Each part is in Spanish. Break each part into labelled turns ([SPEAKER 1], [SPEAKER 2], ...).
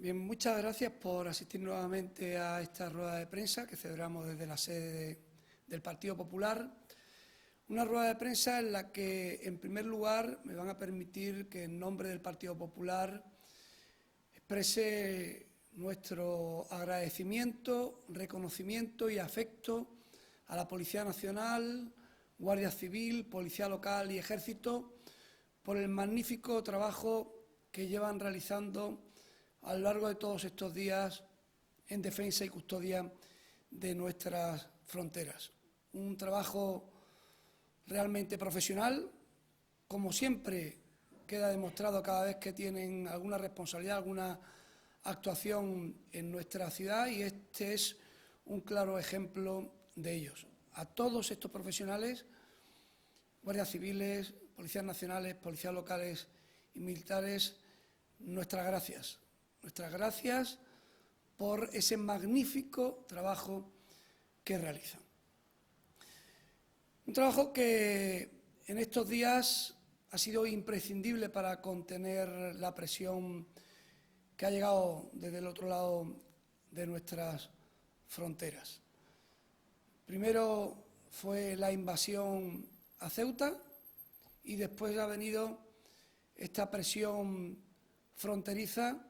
[SPEAKER 1] Bien, muchas gracias por asistir nuevamente a esta rueda de prensa que celebramos desde la sede del Partido Popular. Una rueda de prensa en la que, en primer lugar, me van a permitir que en nombre del Partido Popular exprese nuestro agradecimiento, reconocimiento y afecto a la Policía Nacional, Guardia Civil, Policía Local y Ejército por el magnífico trabajo que llevan realizando a lo largo de todos estos días en defensa y custodia de nuestras fronteras. Un trabajo realmente profesional, como siempre queda demostrado cada vez que tienen alguna responsabilidad, alguna actuación en nuestra ciudad, y este es un claro ejemplo de ellos. A todos estos profesionales, guardias civiles, policías nacionales, policías locales y militares, nuestras gracias. Nuestras gracias por ese magnífico trabajo que realizan. Un trabajo que en estos días ha sido imprescindible para contener la presión que ha llegado desde el otro lado de nuestras fronteras. Primero fue la invasión a Ceuta y después ha venido esta presión fronteriza,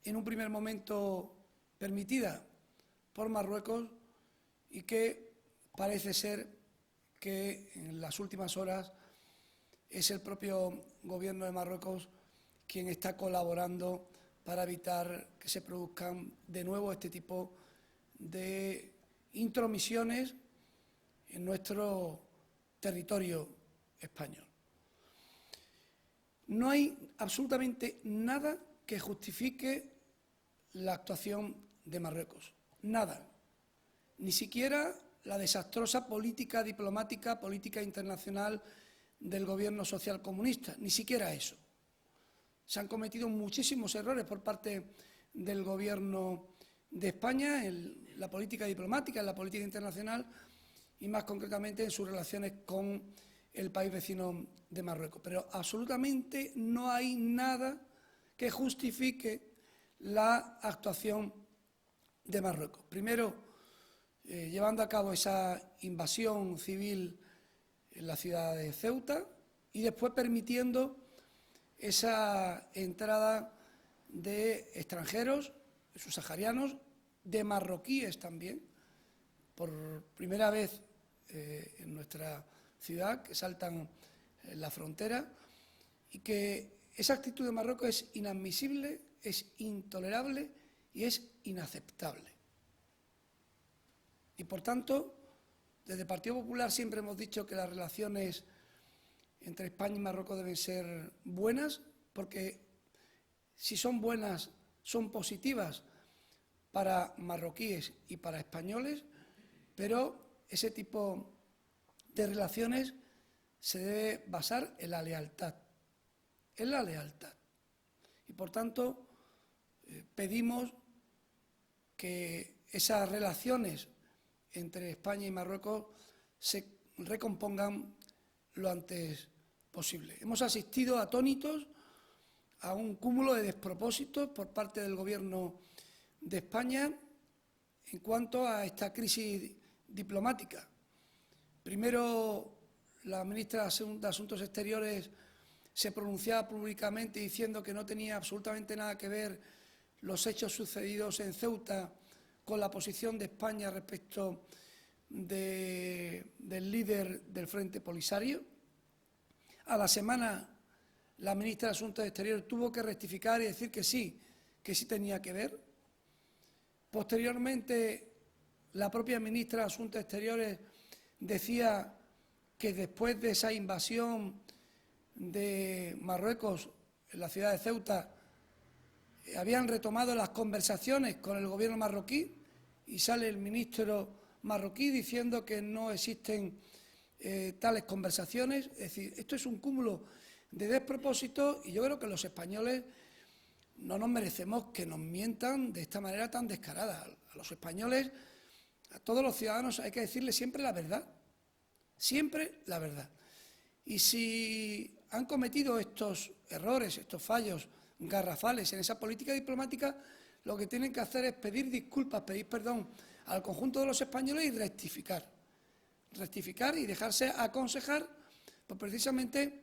[SPEAKER 1] en un primer momento permitida por Marruecos y que parece ser que en las últimas horas es el propio gobierno de Marruecos quien está colaborando para evitar que se produzcan de nuevo este tipo de intromisiones en nuestro territorio español. No hay absolutamente nada que justifique la actuación de Marruecos. Nada. Ni siquiera la desastrosa política diplomática, política internacional del gobierno socialcomunista. Ni siquiera eso. Se han cometido muchísimos errores por parte del gobierno de España en la política diplomática, en la política internacional y más concretamente en sus relaciones con el país vecino de Marruecos. Pero absolutamente no hay nada que justifique la actuación de Marruecos. Primero, llevando a cabo esa invasión civil en la ciudad de Ceuta y después permitiendo esa entrada de extranjeros, de subsaharianos, de marroquíes también, por primera vez en nuestra ciudad, que saltan la frontera, y que esa actitud de Marruecos es inadmisible, es intolerable y es inaceptable. Y por tanto, desde el Partido Popular siempre hemos dicho que las relaciones entre España y Marruecos deben ser buenas, porque si son buenas, son positivas para marroquíes y para españoles, pero ese tipo de relaciones se debe basar en la lealtad. En la lealtad. Y por tanto, pedimos que esas relaciones entre España y Marruecos se recompongan lo antes posible. Hemos asistido atónitos a un cúmulo de despropósitos por parte del Gobierno de España en cuanto a esta crisis diplomática. Primero, la ministra de Asuntos Exteriores se pronunciaba públicamente diciendo que no tenía absolutamente nada que ver los hechos sucedidos en Ceuta con la posición de España respecto del líder del Frente Polisario. A la semana, la ministra de Asuntos Exteriores tuvo que rectificar y decir que sí tenía que ver. Posteriormente, la propia ministra de Asuntos Exteriores decía que después de esa invasión de Marruecos en la ciudad de Ceuta habían retomado las conversaciones con el gobierno marroquí y sale el ministro marroquí diciendo que no existen tales conversaciones. Es decir, esto es un cúmulo de despropósitos y yo creo que los españoles no nos merecemos que nos mientan de esta manera tan descarada. A los españoles, a todos los ciudadanos hay que decirles siempre la verdad, siempre la verdad. Y si han cometido estos errores, estos fallos garrafales. En esa política diplomática lo que tienen que hacer es pedir disculpas, pedir perdón al conjunto de los españoles y rectificar. Rectificar y dejarse aconsejar, pues precisamente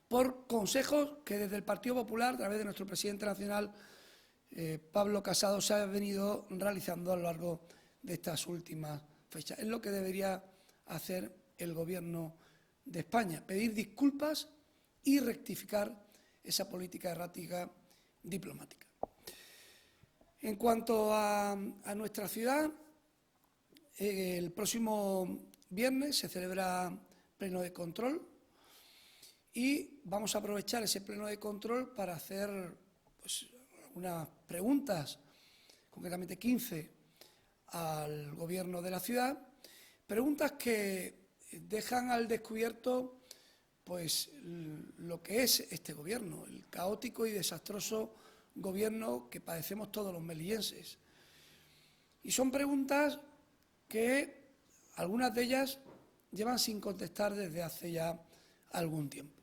[SPEAKER 1] por consejos que desde el Partido Popular, a través de nuestro presidente nacional, Pablo Casado, se ha venido realizando a lo largo de estas últimas fechas. Es lo que debería hacer el Gobierno de España, pedir disculpas y rectificar esa política errática diplomática. En cuanto a nuestra ciudad, el próximo viernes se celebra pleno de control y vamos a aprovechar ese pleno de control para hacer pues, algunas preguntas, concretamente 15, al Gobierno de la ciudad, preguntas que dejan al descubierto pues, lo que es este Gobierno, el caótico y desastroso Gobierno que padecemos todos los melillenses. Y son preguntas que algunas de ellas llevan sin contestar desde hace ya algún tiempo.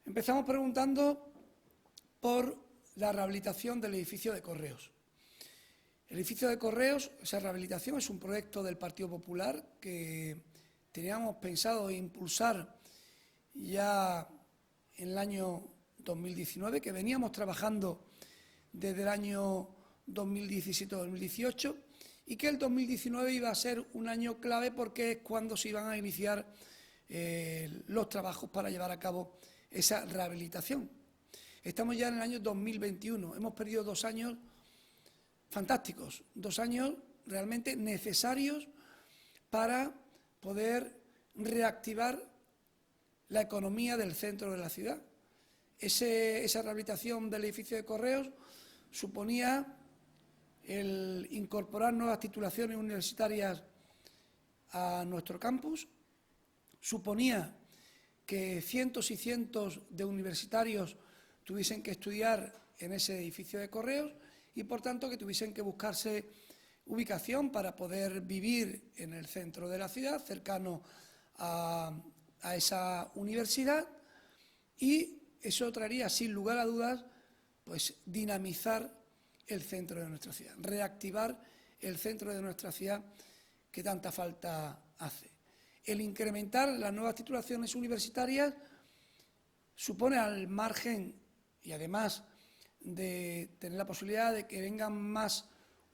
[SPEAKER 1] Empezamos preguntando por la rehabilitación del edificio de Correos. El edificio de Correos, esa rehabilitación, es un proyecto del Partido Popular que teníamos pensado impulsar ya en el año 2019, que veníamos trabajando desde el año 2017-2018 y que el 2019 iba a ser un año clave porque es cuando se iban a iniciar los trabajos para llevar a cabo esa rehabilitación. Estamos ya en el año 2021, hemos perdido 2 años fantásticos, 2 años realmente necesarios para poder reactivar la economía del centro de la ciudad. Esa rehabilitación del edificio de Correos suponía el incorporar nuevas titulaciones universitarias a nuestro campus, suponía que cientos y cientos de universitarios tuviesen que estudiar en ese edificio de Correos y, por tanto, que tuviesen que buscarse ubicación para poder vivir en el centro de la ciudad, cercano a esa universidad, y eso traería, sin lugar a dudas, pues dinamizar el centro de nuestra ciudad, reactivar el centro de nuestra ciudad que tanta falta hace. El incrementar las nuevas titulaciones universitarias supone, al margen y además de tener la posibilidad de que vengan más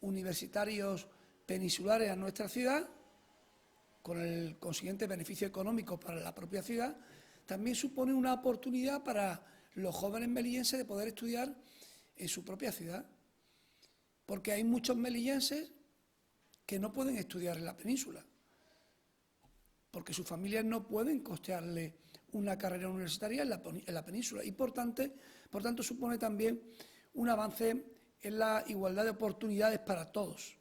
[SPEAKER 1] universitarios peninsulares a nuestra ciudad, con el consiguiente beneficio económico para la propia ciudad, también supone una oportunidad para los jóvenes melillenses de poder estudiar en su propia ciudad, porque hay muchos melillenses que no pueden estudiar en la península, porque sus familias no pueden costearle una carrera universitaria en la península y, por tanto, supone también un avance en la igualdad de oportunidades para todos.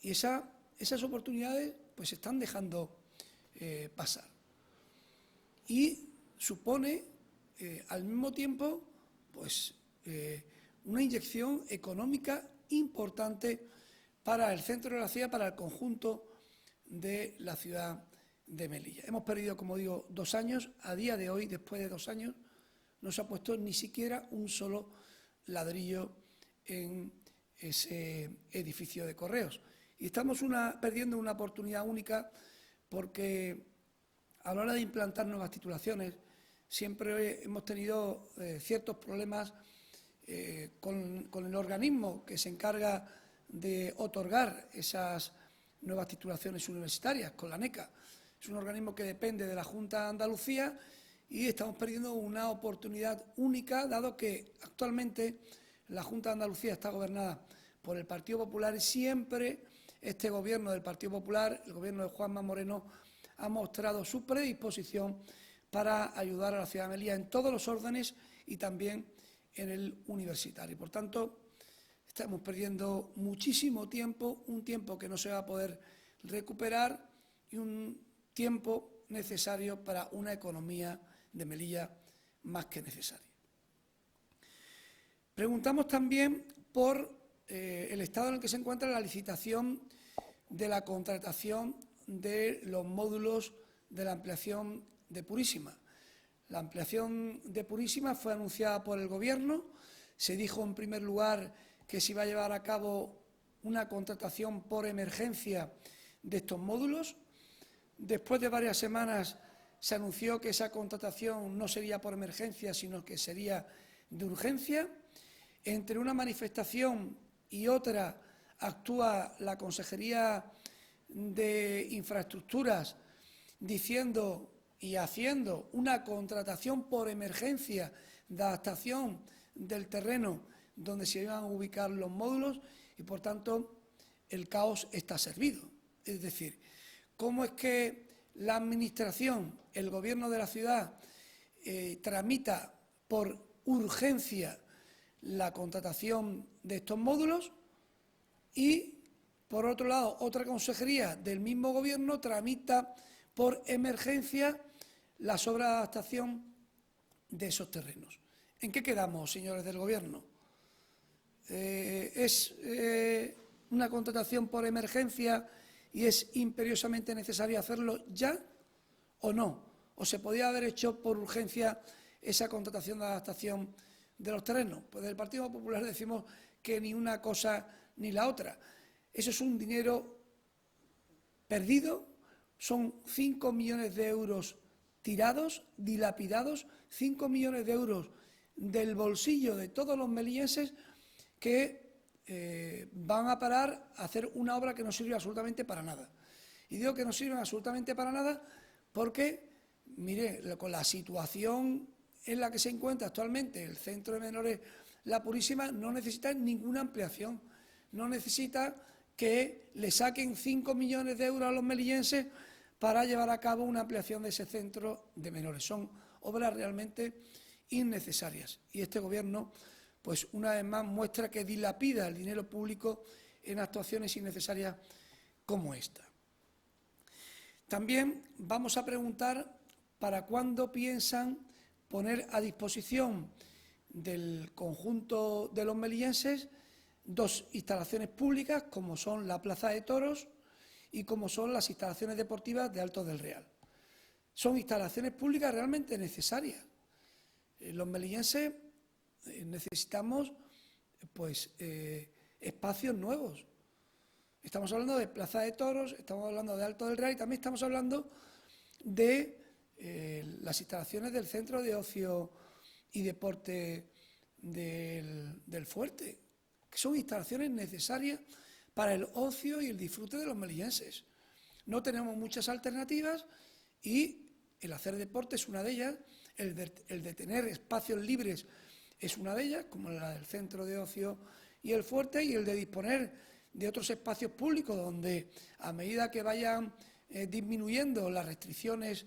[SPEAKER 1] Y esas oportunidades pues se están dejando pasar. Y supone, al mismo tiempo, pues una inyección económica importante para el centro de la ciudad, para el conjunto de la ciudad de Melilla. Hemos perdido, como digo, 2 años. A día de hoy, después de 2 años, no se ha puesto ni siquiera un solo ladrillo en ese edificio de Correos. Y estamos perdiendo una oportunidad única porque a la hora de implantar nuevas titulaciones siempre hemos tenido ciertos problemas con el organismo que se encarga de otorgar esas nuevas titulaciones universitarias, con la NECA. Es un organismo que depende de la Junta de Andalucía y estamos perdiendo una oportunidad única, dado que actualmente la Junta de Andalucía está gobernada por el Partido Popular y siempre este Gobierno del Partido Popular, el Gobierno de Juanma Moreno, ha mostrado su predisposición para ayudar a la ciudad de Melilla en todos los órdenes y también en el universitario. Por tanto, estamos perdiendo muchísimo tiempo, un tiempo que no se va a poder recuperar y un tiempo necesario para una economía de Melilla más que necesaria. Preguntamos también por el estado en el que se encuentra la licitación de la contratación de los módulos de la ampliación de Purísima. La ampliación de Purísima fue anunciada por el Gobierno. Se dijo en primer lugar que se iba a llevar a cabo una contratación por emergencia de estos módulos. Después de varias semanas se anunció que esa contratación no sería por emergencia, sino que sería de urgencia. Entre una manifestación y otra actúa la Consejería de Infraestructuras diciendo y haciendo una contratación por emergencia de adaptación del terreno donde se iban a ubicar los módulos y, por tanto, el caos está servido. Es decir, ¿cómo es que la Administración, el Gobierno de la ciudad, tramita por urgencia la contratación de estos módulos y, por otro lado, otra consejería del mismo Gobierno tramita por emergencia las obras de adaptación de esos terrenos? ¿En qué quedamos, señores del Gobierno? ¿Es una contratación por emergencia y es imperiosamente necesario hacerlo ya o no? ¿O se podía haber hecho por urgencia esa contratación de adaptación de los terrenos? Pues del Partido Popular decimos que ni una cosa ni la otra. Eso es un dinero perdido, son 5 millones de euros tirados, dilapidados, 5 millones de euros del bolsillo de todos los melillenses que van a parar a hacer una obra que no sirve absolutamente para nada. Y digo que no sirve absolutamente para nada porque, mire, con la situación en la que se encuentra actualmente el Centro de Menores La Purísima, no necesita ninguna ampliación, no necesita que le saquen 5 millones de euros a los melillenses para llevar a cabo una ampliación de ese centro de menores. Son obras realmente innecesarias y este Gobierno, pues una vez más, muestra que dilapida el dinero público en actuaciones innecesarias como esta. También vamos a preguntar para cuándo piensan poner a disposición del conjunto de los melillenses dos instalaciones públicas, como son la Plaza de Toros y como son las instalaciones deportivas de Alto del Real. Son instalaciones públicas realmente necesarias. Los melillenses necesitamos pues, espacios nuevos. Estamos hablando de Plaza de Toros, estamos hablando de Alto del Real y también estamos hablando de las instalaciones del Centro de Ocio y Deporte del Fuerte, que son instalaciones necesarias para el ocio y el disfrute de los melillenses. No tenemos muchas alternativas y el hacer deporte es una de ellas, el de tener espacios libres es una de ellas, como la del Centro de Ocio y el Fuerte, y el de disponer de otros espacios públicos donde, a medida que vayan disminuyendo las restricciones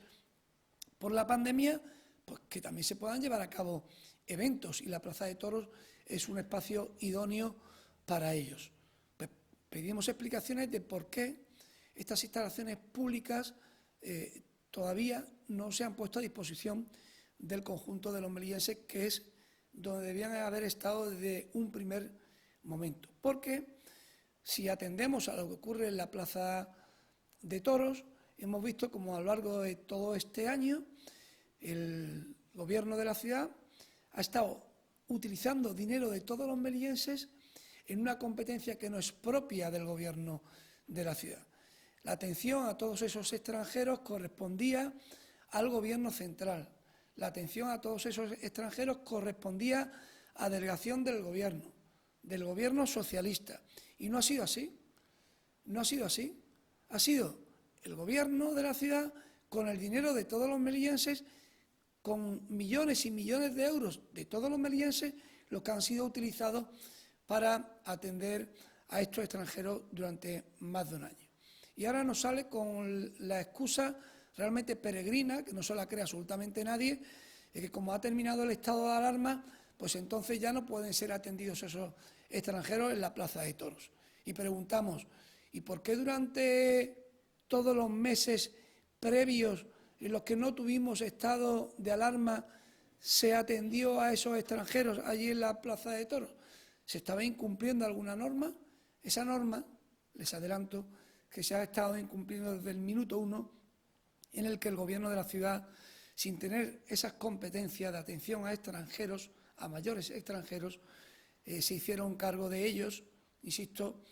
[SPEAKER 1] por la pandemia, pues que también se puedan llevar a cabo eventos, y la Plaza de Toros es un espacio idóneo para ellos. Pues pedimos explicaciones de por qué estas instalaciones públicas todavía no se han puesto a disposición del conjunto de los melillenses, que es donde debían haber estado desde un primer momento. Porque si atendemos a lo que ocurre en la Plaza de Toros, hemos visto como a lo largo de todo este año el Gobierno de la ciudad ha estado utilizando dinero de todos los melillenses en una competencia que no es propia del Gobierno de la ciudad. La atención a todos esos extranjeros correspondía al Gobierno central. La atención a todos esos extranjeros correspondía a delegación del Gobierno socialista. Y no ha sido así. No ha sido así. Ha sido el Gobierno de la ciudad, con el dinero de todos los melillenses, con millones y millones de euros de todos los melillenses, los que han sido utilizados para atender a estos extranjeros durante más de un año. Y ahora nos sale con la excusa realmente peregrina, que no se la cree absolutamente nadie, de que como ha terminado el estado de alarma, pues entonces ya no pueden ser atendidos esos extranjeros en la Plaza de Toros. Y preguntamos, ¿y por qué durante todos los meses previos en los que no tuvimos estado de alarma se atendió a esos extranjeros allí en la Plaza de Toros? ¿Se estaba incumpliendo alguna norma? Esa norma, les adelanto, que se ha estado incumpliendo desde el minuto 1 en el que el Gobierno de la ciudad sin tener esas competencias de atención a extranjeros, a mayores extranjeros, se hicieron cargo de ellos, insisto,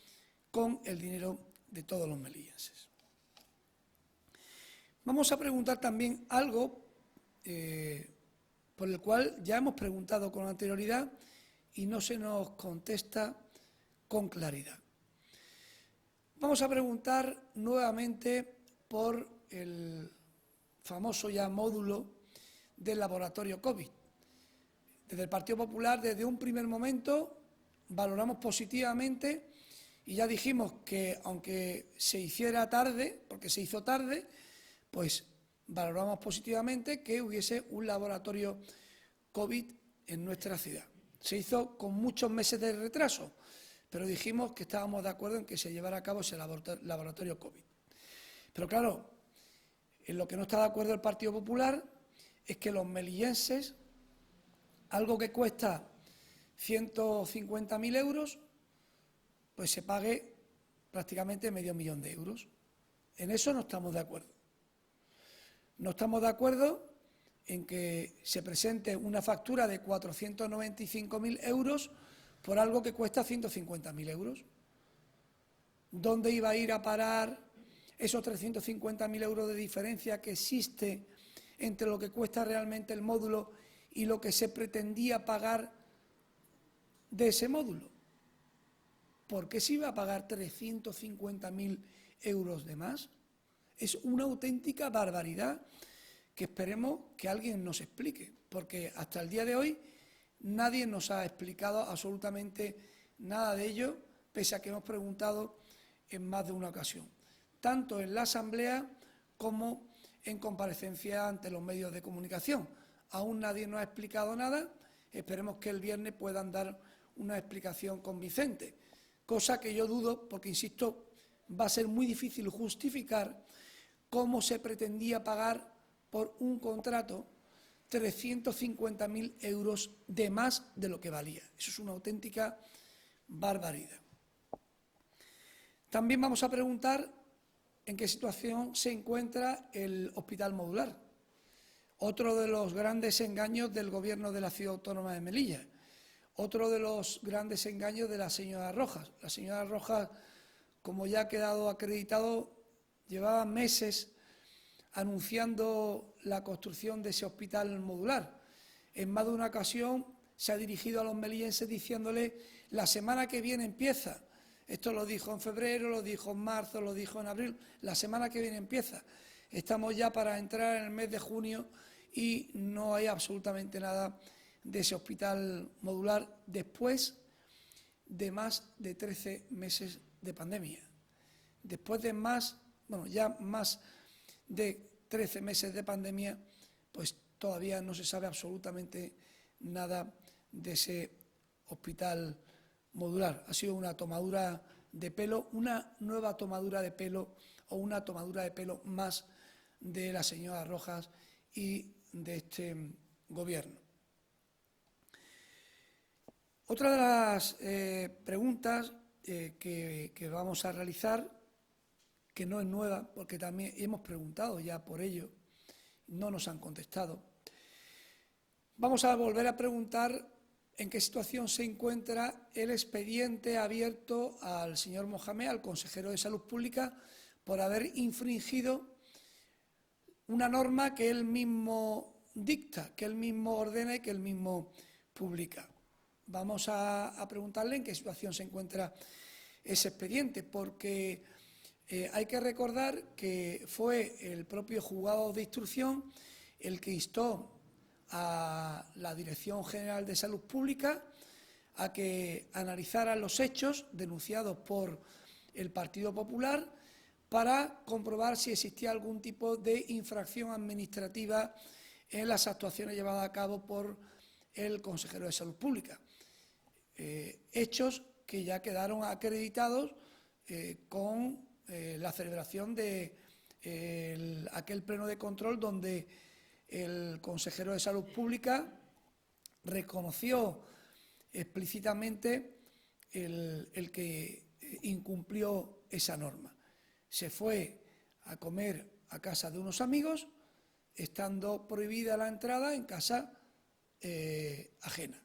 [SPEAKER 1] con el dinero de todos los melillenses. Vamos a preguntar también algo por el cual ya hemos preguntado con anterioridad y no se nos contesta con claridad. Vamos a preguntar nuevamente por el famoso ya módulo del laboratorio COVID. Desde el Partido Popular, desde un primer momento, valoramos positivamente y ya dijimos que, aunque se hiciera tarde, porque se hizo tarde, pues valoramos positivamente que hubiese un laboratorio COVID en nuestra ciudad. Se hizo con muchos meses de retraso, pero dijimos que estábamos de acuerdo en que se llevara a cabo ese laboratorio COVID. Pero claro, en lo que no está de acuerdo el Partido Popular es que los melillenses, algo que cuesta 150.000 euros, pues se pague prácticamente medio millón de euros. En eso no estamos de acuerdo. No estamos de acuerdo en que se presente una factura de 495.000 euros por algo que cuesta 150.000 euros. ¿Dónde iba a ir a parar esos 350.000 euros de diferencia que existe entre lo que cuesta realmente el módulo y lo que se pretendía pagar de ese módulo? ¿Por qué se iba a pagar 350.000 euros de más? Es una auténtica barbaridad que esperemos que alguien nos explique, porque hasta el día de hoy nadie nos ha explicado absolutamente nada de ello, pese a que hemos preguntado en más de una ocasión, tanto en la Asamblea como en comparecencia ante los medios de comunicación. Aún nadie nos ha explicado nada, esperemos que el viernes puedan dar una explicación convincente, cosa que yo dudo, porque, insisto, va a ser muy difícil justificar cómo se pretendía pagar por un contrato 350.000 euros de más de lo que valía. Eso es una auténtica barbaridad. También vamos a preguntar en qué situación se encuentra el hospital modular, otro de los grandes engaños del Gobierno de la Ciudad Autónoma de Melilla, otro de los grandes engaños de la señora Rojas. La señora Rojas, como ya ha quedado acreditado, llevaba meses anunciando la construcción de ese hospital modular. En más de una ocasión se ha dirigido a los melillenses diciéndoles: la semana que viene empieza. Esto lo dijo en febrero, lo dijo en marzo, lo dijo en abril. La semana que viene empieza. Estamos ya para entrar en el mes de junio y no hay absolutamente nada de ese hospital modular después de más de 13 meses de pandemia. Después de ya más de 13 meses de pandemia, pues todavía no se sabe absolutamente nada de ese hospital modular. Ha sido una tomadura de pelo, una nueva tomadura de pelo o una tomadura de pelo más de la señora Rojas y de este Gobierno. Otra de las preguntas que vamos a realizar, que no es nueva, porque también hemos preguntado ya por ello, no nos han contestado. Vamos a volver a preguntar en qué situación se encuentra el expediente abierto al señor Mohamed, al consejero de Salud Pública, por haber infringido una norma que él mismo dicta, que él mismo ordena y que él mismo publica. Vamos a preguntarle en qué situación se encuentra ese expediente, porque hay que recordar que fue el propio juzgado de instrucción el que instó a la Dirección General de Salud Pública a que analizara los hechos denunciados por el Partido Popular para comprobar si existía algún tipo de infracción administrativa en las actuaciones llevadas a cabo por el consejero de Salud Pública. Hechos que ya quedaron acreditados con la celebración de aquel pleno de control donde el consejero de Salud Pública reconoció explícitamente el que incumplió esa norma. Se fue a comer a casa de unos amigos estando prohibida la entrada en casa ajena.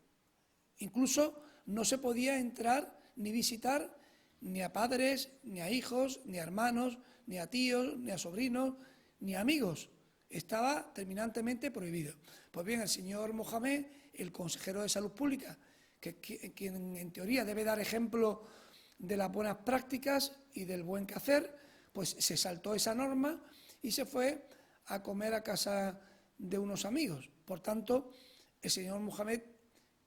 [SPEAKER 1] Incluso no se podía entrar ni visitar ni a padres, ni a hijos, ni a hermanos, ni a tíos, ni a sobrinos, ni a amigos. Estaba terminantemente prohibido. Pues bien, el señor Mohamed, el consejero de Salud Pública, quien en teoría debe dar ejemplo de las buenas prácticas y del buen quehacer, pues se saltó esa norma y se fue a comer a casa de unos amigos. Por tanto, el señor Mohamed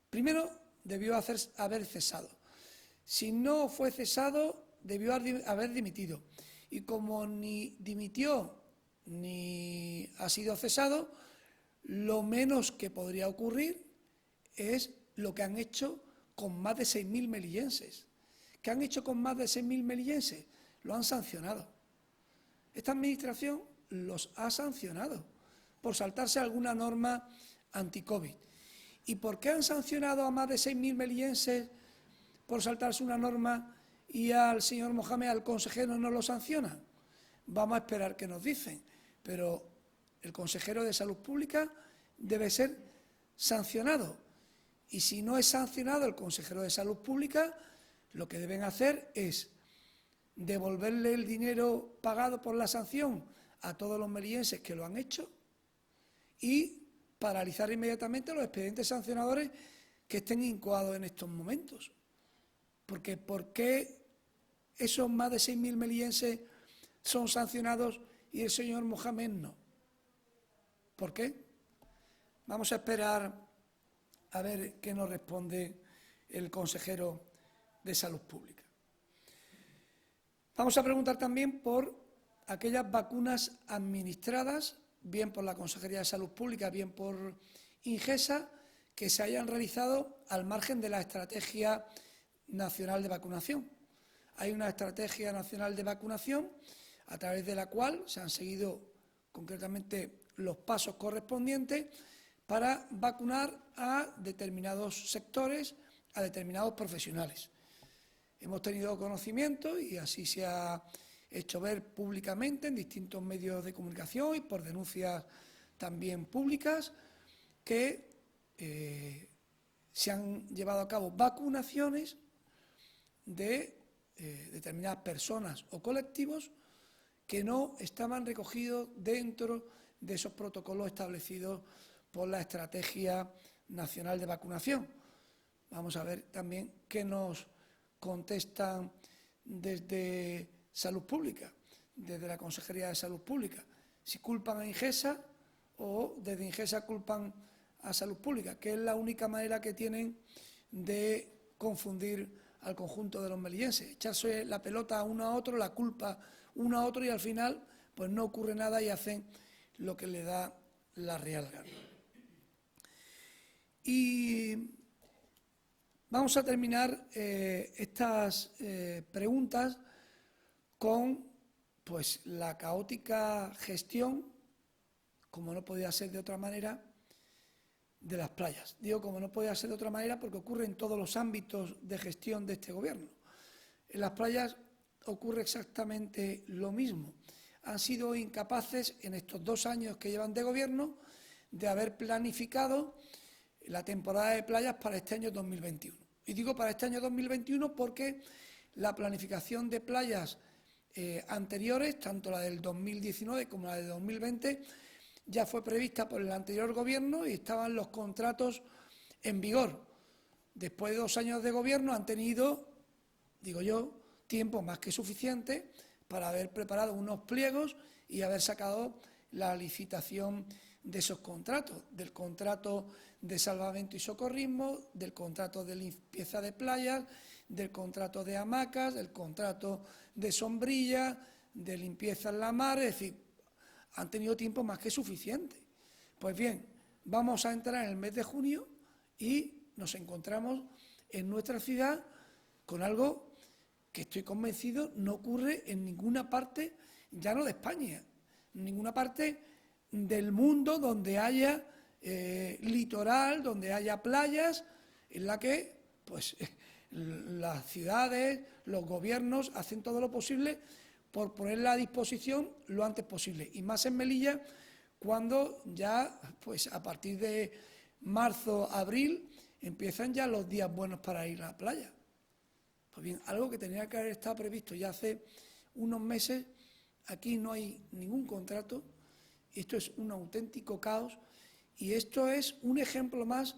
[SPEAKER 1] primero debió haber cesado. Si no fue cesado, debió haber dimitido. Y como ni dimitió ni ha sido cesado, lo menos que podría ocurrir es lo que han hecho con más de 6.000 melillenses. ¿Qué han hecho con más de 6.000 melillenses? Lo han sancionado. Esta administración los ha sancionado por saltarse alguna norma anti-COVID. ¿Y por qué han sancionado a más de 6.000 melillenses por saltarse una norma y al señor Mohamed, al consejero, no lo sancionan? Vamos a esperar qué nos dicen, pero el consejero de Salud Pública debe ser sancionado. Y si no es sancionado el consejero de Salud Pública, lo que deben hacer es devolverle el dinero pagado por la sanción a todos los melillenses que lo han hecho y paralizar inmediatamente los expedientes sancionadores que estén incoados en estos momentos. Porque ¿por qué esos más de 6.000 melillenses son sancionados y el señor Mohamed no? ¿Por qué? Vamos a esperar a ver qué nos responde el consejero de Salud Pública. Vamos a preguntar también por aquellas vacunas administradas, bien por la Consejería de Salud Pública, bien por Ingesa, que se hayan realizado al margen de la Estrategia Nacional de Vacunación. Hay una Estrategia Nacional de Vacunación a través de la cual se han seguido concretamente los pasos correspondientes para vacunar a determinados sectores, a determinados profesionales. Hemos tenido conocimiento, y así se ha hecho ver públicamente en distintos medios de comunicación y por denuncias también públicas, que se han llevado a cabo vacunaciones de determinadas personas o colectivos que no estaban recogidos dentro de esos protocolos establecidos por la Estrategia Nacional de Vacunación. Vamos a ver también qué nos contestan desde Salud Pública, desde la Consejería de Salud Pública, si culpan a Ingesa o desde Ingesa culpan a Salud Pública, que es la única manera que tienen de confundir al conjunto de los melillenses, echarse la pelota a uno a otro, la culpa uno a otro, y al final pues no ocurre nada y hacen lo que le da la real gana. Y vamos a terminar estas preguntas con pues la caótica gestión, como no podía ser de otra manera, de las playas. Digo como no podía ser de otra manera porque ocurre en todos los ámbitos de gestión de este gobierno. En las playas ocurre exactamente lo mismo. Han sido incapaces en estos 2 años que llevan de gobierno de haber planificado la temporada de playas para este año 2021. Y digo para este año 2021 porque la planificación de playas anteriores, tanto la del 2019 como la del 2020, ya fue prevista por el anterior gobierno y estaban los contratos en vigor. Después de 2 años de gobierno han tenido, digo yo, tiempo más que suficiente para haber preparado unos pliegos y haber sacado la licitación de esos contratos, del contrato de salvamento y socorrismo, del contrato de limpieza de playas, del contrato de hamacas, del contrato de sombrilla, de limpieza en la mar, es decir, han tenido tiempo más que suficiente. Pues bien, vamos a entrar en el mes de junio y nos encontramos en nuestra ciudad con algo que estoy convencido no ocurre en ninguna parte, ya no de España, en ninguna parte del mundo donde haya litoral, donde haya playas, en la que pues las ciudades, los gobiernos hacen todo lo posible por ponerla a disposición lo antes posible. Y más en Melilla, cuando ya, pues a partir de marzo, abril, empiezan ya los días buenos para ir a la playa. Pues bien, algo que tenía que haber estado previsto ya hace unos meses, aquí no hay ningún contrato, esto es un auténtico caos y esto es un ejemplo más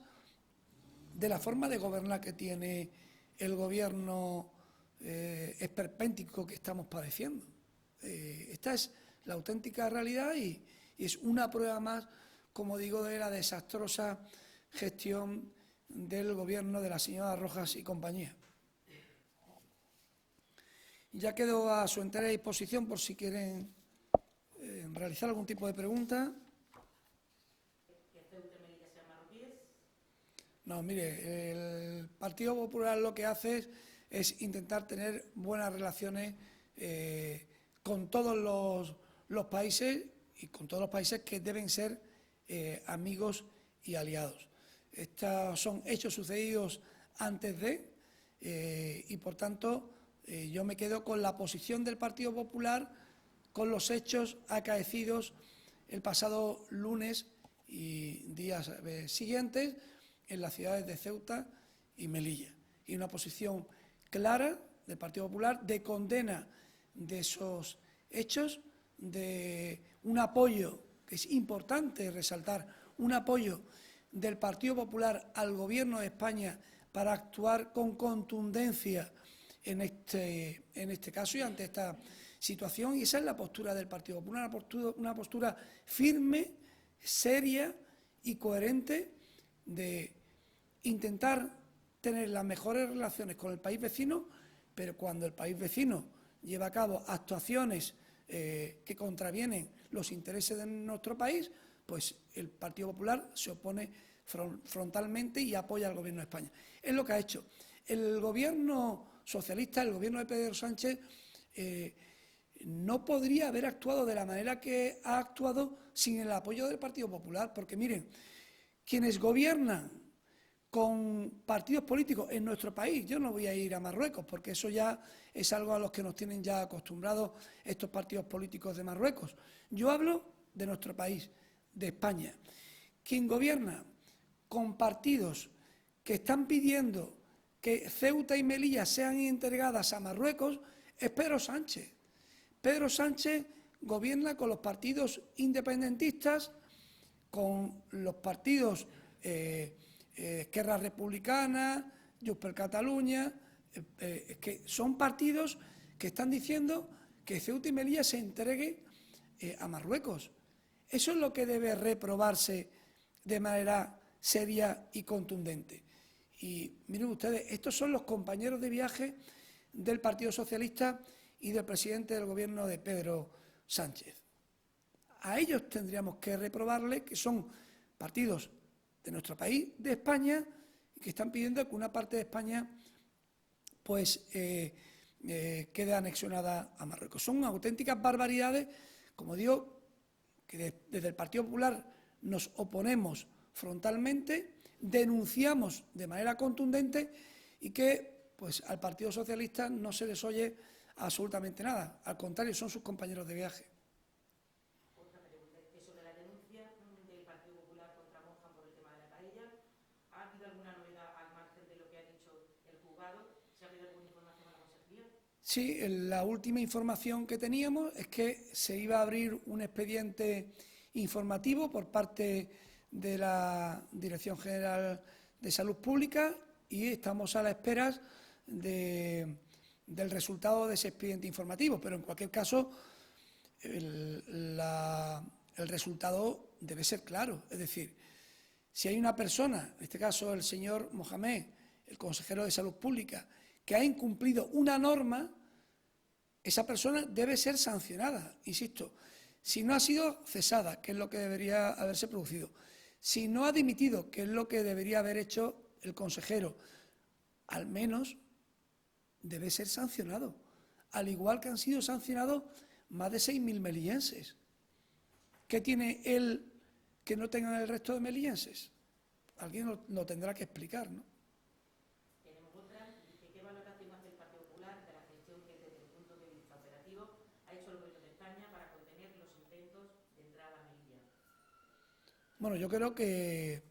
[SPEAKER 1] de la forma de gobernar que tiene el gobierno esperpéntico que estamos padeciendo. Esta es la auténtica realidad y es una prueba más, como digo, de la desastrosa gestión del gobierno de la señora Rojas y compañía. Ya quedo a su entera disposición por si quieren realizar algún tipo de pregunta. No, mire, el Partido Popular lo que hace es intentar tener buenas relaciones con todos los países y con todos los países que deben ser amigos y aliados. Estos son hechos sucedidos antes de, y por tanto yo me quedo con la posición del Partido Popular, con los hechos acaecidos el pasado lunes y días siguientes en las ciudades de Ceuta y Melilla. Y una posición clara del Partido Popular de condena de esos hechos, de un apoyo, que es importante resaltar, un apoyo del Partido Popular al Gobierno de España para actuar con contundencia en este caso y ante esta situación. Y esa es la postura del Partido Popular, una postura firme, seria y coherente de intentar tener las mejores relaciones con el país vecino, pero cuando el país vecino lleva a cabo actuaciones que contravienen los intereses de nuestro país, pues el Partido Popular se opone frontalmente y apoya al Gobierno de España. Es lo que ha hecho. El Gobierno socialista, el Gobierno de Pedro Sánchez, no podría haber actuado de la manera que ha actuado sin el apoyo del Partido Popular, porque miren, quienes gobiernan con partidos políticos en nuestro país, yo no voy a ir a Marruecos porque eso ya es algo a los que nos tienen ya acostumbrados estos partidos políticos de Marruecos. Yo hablo de nuestro país, de España. Quien gobierna con partidos que están pidiendo que Ceuta y Melilla sean entregadas a Marruecos es Pedro Sánchez. Pedro Sánchez gobierna con los partidos independentistas, con los partidos Esquerra Republicana, Junts per Catalunya, que son partidos que están diciendo que Ceuta y Melilla se entregue a Marruecos. Eso es lo que debe reprobarse de manera seria y contundente. Y miren ustedes, estos son los compañeros de viaje del Partido Socialista y del presidente del Gobierno de Pedro Sánchez. A ellos tendríamos que reprobarle que son partidos de nuestro país, de España, y que están pidiendo que una parte de España pues quede anexionada a Marruecos. Son auténticas barbaridades, como digo, que desde el Partido Popular nos oponemos frontalmente, denunciamos de manera contundente y que pues al Partido Socialista no se les oye absolutamente nada. Al contrario, son sus compañeros de viaje.
[SPEAKER 2] Otra pregunta, sobre la denuncia del Partido Popular contra Moja por el tema de la paella, ¿ha habido alguna novedad al margen de lo que ha dicho el juzgado? ¿Se ha habido alguna información a la consejería?
[SPEAKER 1] Sí, la última información que teníamos es que se iba a abrir un expediente informativo por parte de la Dirección General de Salud Pública y estamos a la espera del resultado de ese expediente informativo, pero en cualquier caso el resultado debe ser claro, es decir, si hay una persona, en este caso el señor Mohamed, el consejero de Salud Pública, que ha incumplido una norma, esa persona debe ser sancionada, insisto. Si no ha sido cesada, que es lo que debería haberse producido, si no ha dimitido, que es lo que debería haber hecho el consejero, al menos debe ser sancionado, al igual que han sido sancionados más de 6.000 melillenses. ¿Qué tiene él que no tengan el resto de melillenses? Alguien lo tendrá que explicar, ¿no?
[SPEAKER 2] Tenemos otra, dice, ¿qué valoración hace el Partido Popular de la gestión que desde el punto de vista operativo ha hecho el Gobierno de España para contener los intentos de entrada a Melilla?
[SPEAKER 1] Bueno, yo creo que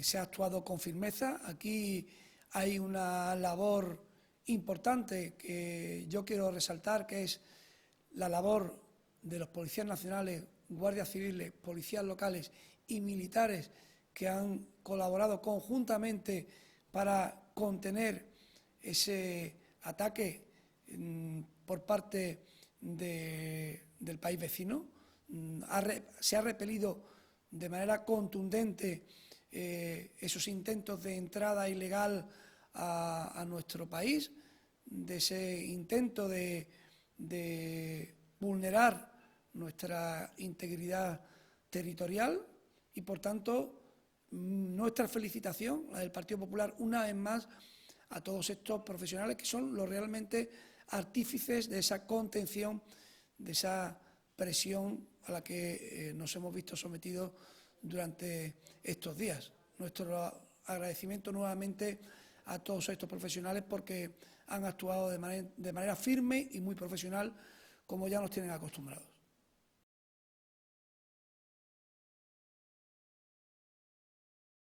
[SPEAKER 1] se ha actuado con firmeza. Aquí hay una labor importante que yo quiero resaltar, que es la labor de los policías nacionales, guardias civiles, policías locales y militares que han colaborado conjuntamente para contener ese ataque por parte del país vecino. Se ha repelido de manera contundente esos intentos de entrada ilegal a nuestro país, de ese intento de vulnerar nuestra integridad territorial y, por tanto, nuestra felicitación, la del Partido Popular, una vez más, a todos estos profesionales que son los realmente artífices de esa contención, de esa presión a la que nos hemos visto sometidos durante estos días. Nuestro agradecimiento nuevamente a todos estos profesionales porque han actuado de manera firme y muy profesional, como ya nos tienen acostumbrados.